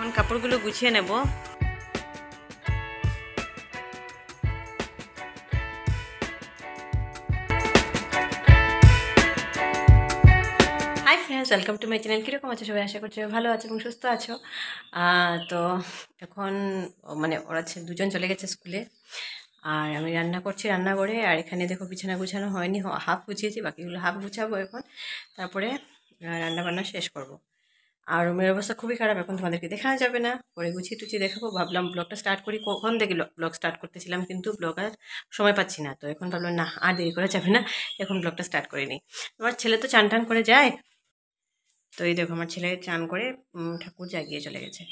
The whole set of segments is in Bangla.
এখন কাপড়গুলো গুছিয়ে নেব। Hi friends, welcome to my channel. কীরকম আছো সবাই? আশা করছি ভালো আছো এবং সুস্থ আছো। তো এখন ওরা দুজন চলে গেছে স্কুলে, আর আমি রান্না করছি রান্নাঘরে। আর এখানে দেখো বিছানা গুছানো হয়নি, হাফ গুছিয়েছি, বাকিগুলো হাফ গুছাবো এখন। তারপরে রান্না বান্না শেষ করব। আর রুমের অবস্থা খুবই খারাপ, এখন তোমাদেরকে দেখানো যাবে না, পরে গুছিয়ে টুচিয়ে দেখাবো। ভাবলাম ব্লগটা স্টার্ট করি, কখন দেখি ব্লগ স্টার্ট করতেছিলাম, কিন্তু ব্লগ আর সময় পাচ্ছি না। তো এখন ভাবলাম না, আর দেরি করা যাবে না, এখন ব্লগটা স্টার্ট করে নিই। আমার ছেলে তো চান টান করে যায়। তো এই দেখো আমার ছেলে চান করে ঠাকুর জাগিয়ে চলে গেছে।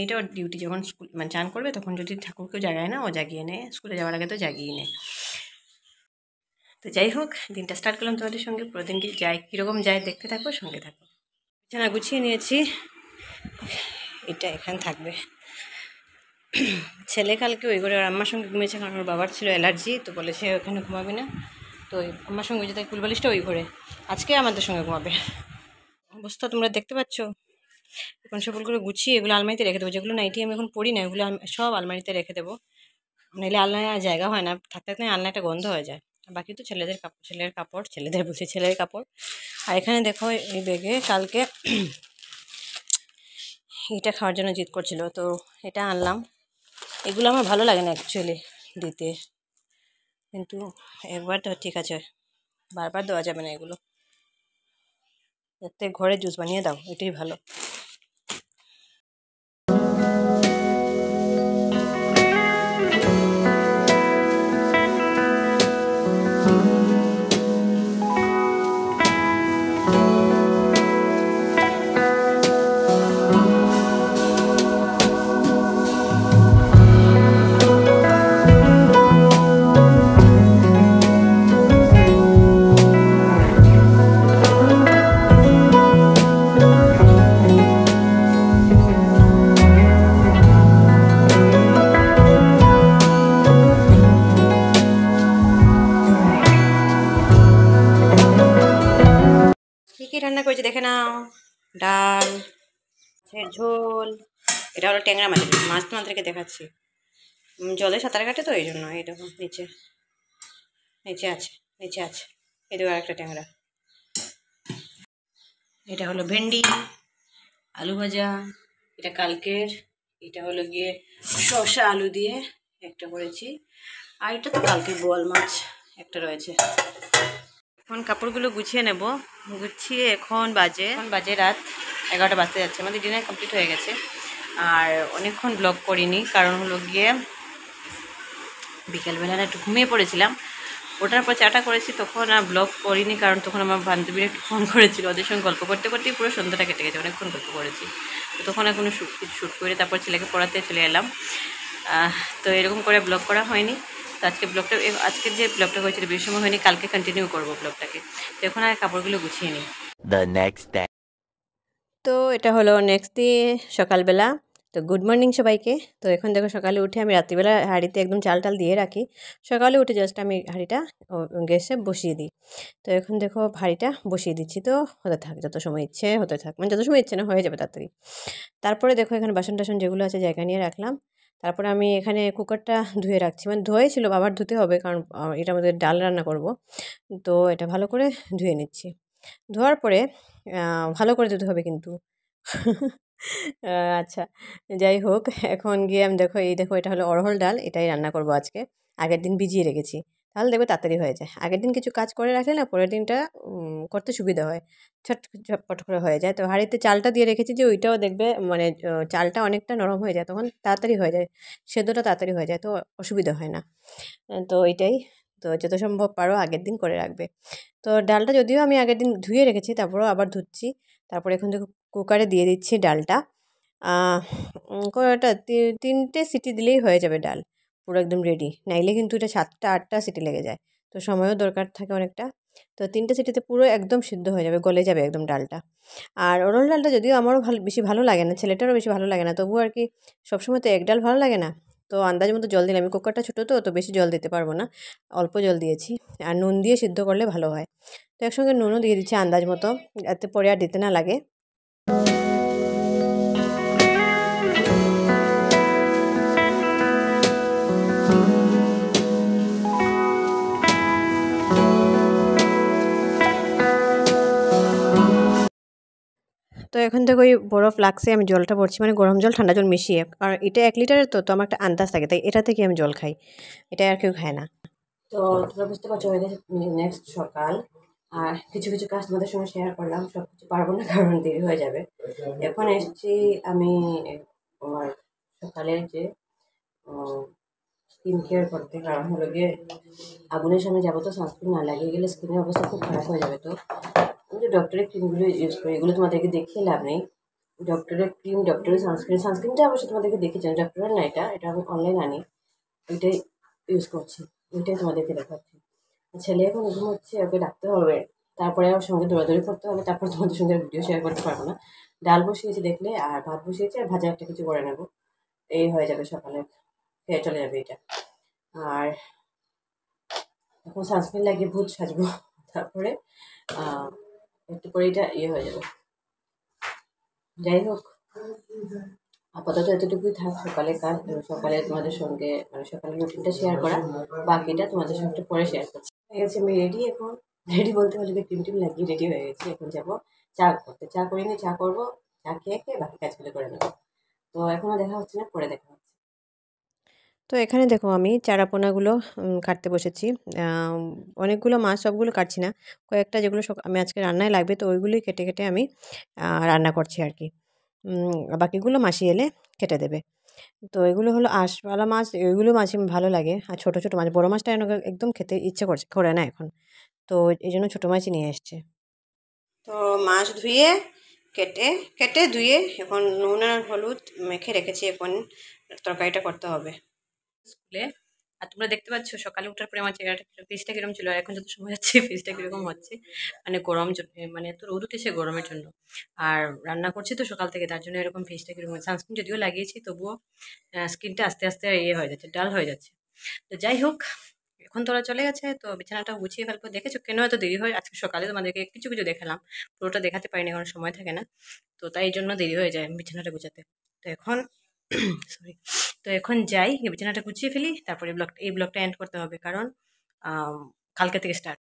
এটা ওর ডিউটি, যখন স্কুল চান করবে তখন যদি ঠাকুরকেও জাগায় না, ও জাগিয়ে নেয়, স্কুলে যাওয়ার আগে তো জাগিয়ে নেয়। তো যাই হোক, দিনটা স্টার্ট করলাম তোমাদের সঙ্গে। পুরো দিন কি যায়, কীরকম যায় দেখতে থাকো, সঙ্গে থাকো। বিছানা গুছিয়ে নিয়েছি, এটা এখানে থাকবে। ছেলে কালকে ওই ঘরে ওর আম্মার সঙ্গে ঘুমিয়েছে, কারণ ওর বাবার ছিল অ্যালার্জি, তো বলেছে ওখানে ঘুমাবে না। তো ওই আম্মার সঙ্গে যে তাই কুলবালিশটা ওই ঘরে, আজকে আমাদের সঙ্গে ঘুমাবে। অবস্থা তোমরা দেখতে পাচ্ছ। এখন সবগুলো গুছিয়ে এগুলো আলমারিতে রেখে দেবো। যেগুলো নাইটি আমি এখন পড়ি না, এগুলো সব আলমারিতে রেখে দেবো, নাহলে আলনায় জায়গা হয় না, থাকতে থাকতে আলনাটা গন্ধ হয়ে যায়। বাকি তো ছেলেদের কাপড়, ছেলের কাপড়। আর এখানে দেখো এই ব্যাগে কালকে এটা খাওয়ার জন্য জিদ করছিল, তো এটা আনলাম। এগুলো আমার ভালো লাগে না অ্যাকচুয়ালি দিতে, কিন্তু একবার তো ঠিক আছে, বারবার দেওয়া যাবে না এগুলো। যাতে ঘরে জুস বানিয়ে দাও, এটাই ভালো। কী রান্না করেছি দেখে নাও। ডাল, ঝোল, এটা হলো ট্যাংরা মাছ। মাছ তোমাদেরকে দেখাচ্ছি, জলে সাঁতার কাটে তো এই জন্য। এই দেখো নিচে আছে এই দেখো আরেকটা ট্যাংরা। এটা হলো ভেন্ডি, আলু ভাজা, এটা কালকের। এটা হলো গিয়ে শসা আলু দিয়ে একটা করেছি, আর এটা তো কালকের বোয়াল মাছ একটা রয়েছে। এখন কাপড়গুলো গুছিয়ে নেব। গুছিয়ে এখন বাজে রাত 11টা বাজতে যাচ্ছে। আমাদের ডিনার কমপ্লিট হয়ে গেছে, আর অনেকক্ষণ ব্লগ করিনি, কারণ হলো গিয়ে বিকেলবেলা একটু ঘুমিয়ে পড়েছিলাম। ওটার পর চাটা করেছি, তখন আর ব্লগ করিনি, কারণ তখন আমার বান্ধবীরা একটু ফোন করেছিল, ওদের সঙ্গে গল্প করতে করতেই পুরো সন্ধ্যাটা কেটে গেছে, অনেকক্ষণ গল্প করেছি। তো তখন এখনো শ্যুট করে তারপর ছেলেকে পড়াতে চলে এলাম। তো এরকম করে ব্লগ করা হয়নি। তো আজকের যে ব্লগটা হয়েছিল বেশি সময় হয়নি, কালকে কন্টিনিউ করবো ব্লগটাকে। তো এখন আর কাপড়গুলো গুছিয়ে নিই। তো এটা হলো নেক্সট ডে সকালবেলা। তো গুড মর্নিং সবাইকে। তো এখন দেখো সকালে উঠে আমি রাত্রিবেলা হাঁড়িতে একদম চাল দিয়ে রাখি, সকালে উঠে জাস্ট আমি হাঁড়িটা গ্যাসে বসিয়ে দিই। তো এখন দেখো হাঁড়িটা বসিয়ে দিচ্ছি, তো হতে থাক, যত সময় ইচ্ছে হতে থাক, যত সময় ইচ্ছে না হয়ে যাবে তাড়াতাড়ি। তারপরে দেখো এখানে বাসন টাসন যেগুলো আছে জায়গা নিয়ে রাখলাম। তারপরে আমি এখানে কুকারটা ধুয়ে রাখছি, ধোয়াই ছিল, আবার ধুতে হবে, কারণ এটার মধ্যে ডাল রান্না করব। তো এটা ভালো করে ধুয়ে নিচ্ছি। ধোয়ার পরে ভালো করে ধুতে হবে কিন্তু। আচ্ছা, যাই হোক, এখন গিয়ে আমি দেখো এটা হলো অড়হর ডাল, এটাই রান্না করব আজকে। আগের দিন ভিজিয়ে রেখেছি, তাহলে দেখবে তাড়াতাড়ি হয়ে যায়। আগের দিন কিছু কাজ করে রাখলে না, পরের দিনটা করতে সুবিধা হয়, ঝটপট করে হয়ে যায়। তো হাঁড়িতে চালটা দিয়ে রেখেছি যে ওইটাও দেখবে চালটা অনেকটা নরম হয়ে যায়, তখন তাড়াতাড়ি হয়ে যায়, সেদ্ধটা তাড়াতাড়ি হয়ে যায়, তো অসুবিধা হয় না। তো এইটাই, তো যত সম্ভব পারো আগের দিন করে রাখবে। তো ডালটা যদিও আমি আগের দিন ধুয়ে রেখেছি, তারপরেও আবার ধুচ্ছি। তারপরে এখন দেখো কুকারে দিয়ে দিচ্ছি ডালটা। কয়টা 3টে সিটি দিলেই হয়ে যাবে ডাল, পুরো একদম রেডি। নাইলে কিন্তু এটা 7টা 8টা সিটি লেগে যায়, তো সময়ও দরকার থাকে অনেকটা। তো 3টে সিটিতে পুরো একদম সিদ্ধ হয়ে যাবে, গলে যাবে একদম ডালটা। আর অরহর ডালটা যদিও আমারও বেশি ভালো লাগে না, ছেলেটারও বেশি ভালো লাগে না, তবুও আর কি সবসময় তো এক ডাল ভালো লাগে না। তো আন্দাজ মতো জল দিলাম, আমি কুকারটা ছোটো তো বেশি জল দিতে পারবো না, অল্প জল দিয়েছি। আর নুন দিয়ে সিদ্ধ করলে ভালো হয়। তো একসঙ্গে নুনও দিয়ে দিচ্ছি আন্দাজ মতো, যাতে পরে আর দিতে না লাগে। এখন থেকে ওই বড় ফ্লাক্সে আমি জলটা ভরছি, মানে গরম জল ঠান্ডা জল মিশিয়ে। আর এটা 1 লিটারের, তো আমার একটা আন্দাজ থাকে, তাই এটা থেকে আমি জল খাই, এটা আর কেউ খায় না। তো তোমরা বুঝতে পারছো হয়ে গেছে নেক্সট সকাল। আর কিছু কিছু কাজ তোমাদের সঙ্গে শেয়ার করলাম, সব কিছু পারবো না কারণ দেরি হয়ে যাবে। এখন এসেছি আমি আমার সকালের যে স্কিন কেয়ার করতে, কারণ হলো গিয়ে আগুনের সামনে যাবো, তো সানস্ক্রিন না লাগিয়ে গেলে স্কিনের অবস্থা খুব খারাপ হয়ে যাবে। তো আমি যে ডক্টরের ক্রিমগুলো ইউজ করি, এগুলো তোমাদেরকে দেখিয়ে লাভ নেই। ডক্টরের ক্রিম, ডক্টরের সানস্ক্রিনটা অবশ্যই তোমাদেরকে দেখেছেন, ডক্টরের না, এটা আমি অনলাইন আনি, ওইটাই ইউজ করছি, ওইটাই তোমাদেরকে দেখাচ্ছি। ছেলে এখন ঘুম হচ্ছে, ওকে ডাকতে হবে, তারপরে আমার সঙ্গে দৌড়াদৌড়ি করতে হবে, তারপর তোমাদের সঙ্গে ভিডিও শেয়ার করতে পারবো না। ডাল বসিয়েছি দেখলে, আর ভাত বসিয়েছি, আর ভাজা একটা কিছু করে নেবো, এই হয়ে যাবে সকালে, খেয়ে চলে যাবে এটা। আর এখন সানস্ক্রিন লাগিয়ে ভূত সাজবো, তারপরে একটু করে এটা হয়ে যাবে। যাই হোক, আপাতত এতটুকুই থাক সকালে কাজ। সকালে তোমাদের সঙ্গে মানে সকালের রুটিনটা শেয়ার করা, বাকিটা তোমাদের সঙ্গে একটু পরে শেয়ার করছি। হয়ে গেছে আমি রেডি, এখন রেডি বলতে হলে ক্রিম টিম লাগিয়ে রেডি হয়ে গেছি। এখন যাবো চা করতে, চা করিনি, চা করবো, চা খেয়ে বাকি কাজগুলো করে নেবো। তো এখনও দেখা হচ্ছে না, পরে দেখা হচ্ছে। তো এখানে দেখো আমি চারাপোনাগুলো কাটতে বসেছি। অনেকগুলো মাছ, সবগুলো কাটছি না, কয়েকটা যেগুলো আমি আজকে রান্নায় লাগবে, তো ওইগুলোই কেটে কেটে আমি রান্না করছি আর কি। বাকিগুলো মাসি এলে কেটে দেবে। তো এগুলো হলো আঁশওয়ালা মাছ, এগুলো মাছই ভালো লাগে। আর ছোটো ছোটো মাছ, বড়ো মাছটা একদম খেতে ইচ্ছে করে না এখন, তো এই জন্য ছোটো মাছই নিয়ে এসছে। তো মাছ ধুয়ে কেটে ধুয়ে এখন নুন আর হলুদ মেখে রেখেছি, এখন তরকারিটা করতে হবে স্কুলে। আর তোমরা দেখতে পাচ্ছ সকালে ওঠার পরে আমার চেহারাটা ফেসটা কিরকম ছিল, আর এখন যত সময় যাচ্ছে ফেসটা কিরকম হচ্ছে, মানে গরম, মানে এত রোদ উঠেছে গরমের জন্য। আর রান্না করছি তো সকাল থেকে, তার জন্য এরকম ফেসটা কিরকম, সানস্ক্রিন যদিও লাগিয়েছি তবুও স্কিনটা আস্তে আস্তে হয়ে যাচ্ছে, ডাল হয়ে যাচ্ছে। তো যাই হোক, এখন তোরা চলে গেছে, তো বিছানাটা গুছিয়ে ফেলবো। দেখেছো কেন এত দেরি হয় আজকে সকালে, তোমাদেরকে কিছু কিছু দেখালাম, পুরোটা দেখাতে পারিনি কারণ সময় থাকে না, তো তাই জন্য দেরি হয়ে যায় বিছানাটা গুছাতে। তো এখন সরি, তো এখন যাই বিছানাটা গুছিয়ে ফেলি, তারপরে এই ব্লগটা এন্ড করতে হবে, কারণ কালকে থেকে স্টার্ট।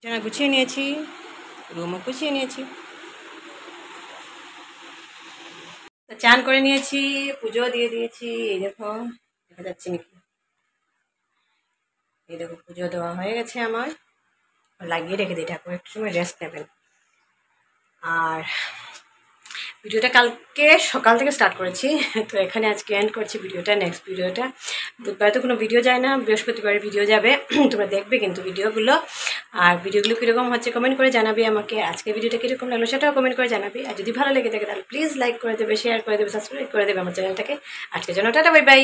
বিছানা গুছিয়ে নিয়েছি, রুমও গুছিয়ে নিয়েছি, চান করে নিয়েছি, পুজো দিয়ে দিয়েছি। এই দেখো, দেখা যাচ্ছে নাকি, এই দেখো পুজো দেওয়া হয়ে গেছে আমার, লাগিয়ে রেখে দিই, ঠাকুর একটু সময় রেস্ট নেবেন। আর ভিডিওটা কালকে সকাল থেকে স্টার্ট করেছি, তো এখানে আজকে এন্ড করছি ভিডিওটা। নেক্সট ভিডিওটা বুধবারে তো কোনো ভিডিও যায় না, বৃহস্পতিবারে ভিডিও যাবে, তোমরা দেখবে কিন্তু ভিডিওগুলো। আর ভিডিওগুলো কীরকম হচ্ছে কমেন্ট করে জানাবে আমাকে, আজকে ভিডিওটা কীরকম লাগলো সেটাও কমেন্ট করে জানাবে। আর যদি ভালো লেগে থাকে তাহলে প্লিজ লাইক করে দেবে, শেয়ার করে দেবে, সাবস্ক্রাইব করে দেবে আমার চ্যানেলটাকে। আজকের জন্য টাটা, বাই বাই।